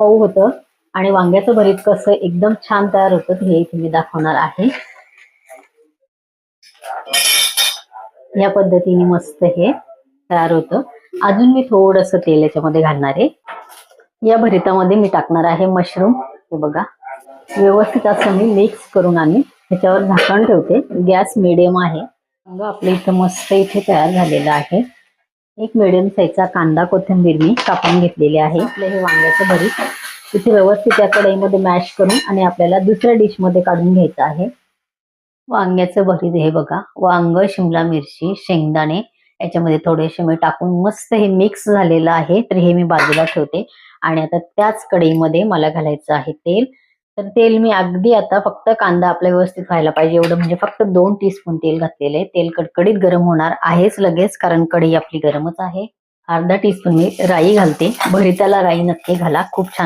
मऊ होतं आणि वांग्याचं भरीत कसं एकदम छान तयार होतं हे इथे मी दाखवणार आहे. या पद्धतीने मस्त हे तयार होतं. अजून मी थोडंसं तेल याच्यामध्ये घालणार आहे. या भरितामध्ये मी टाकणार आहे मशरूम. हे बघा, व्यवस्थित असं मी मिक्स करून आणि ह्याच्यावर झाकण ठेवते. गॅस मिडियम आहे. वांग आपलं इथं मस्त इथे तयार झालेलं आहे. एक मिडियम साईजचा कांदा कोथिंबीर मी कापून घेतलेली आहे. आपलं हे वांग्याचं भरीत इथे व्यवस्थित या कढईमध्ये मॅश करून आणि आपल्याला दुसऱ्या डिश मध्ये काढून घ्यायचं आहे. वांग्याचं भरीत हे बघा, वांग, शिमला मिरची, शेंगदाणे याच्यामध्ये थोडेसे मी टाकून मस्त हे मिक्स झालेलं आहे. तर हे मी बाजूला ठेवते आणि आता त्याच कढईमध्ये मला घालायचं आहे तेल. तर तेल मी अगदी आता फक्त कांदा आपला व्यवस्थित व्हायला पाहिजे एवढं, म्हणजे फक्त 2 टीस्पून तेल घातलेलं आहे. तेल कडकडीत गरम होणार आहेच लगेच, कारण कढई आपली गरमच आहे. अर्धा टीस्पून मी राई घालते. भरिताला राई नक्की घाला, खूप छान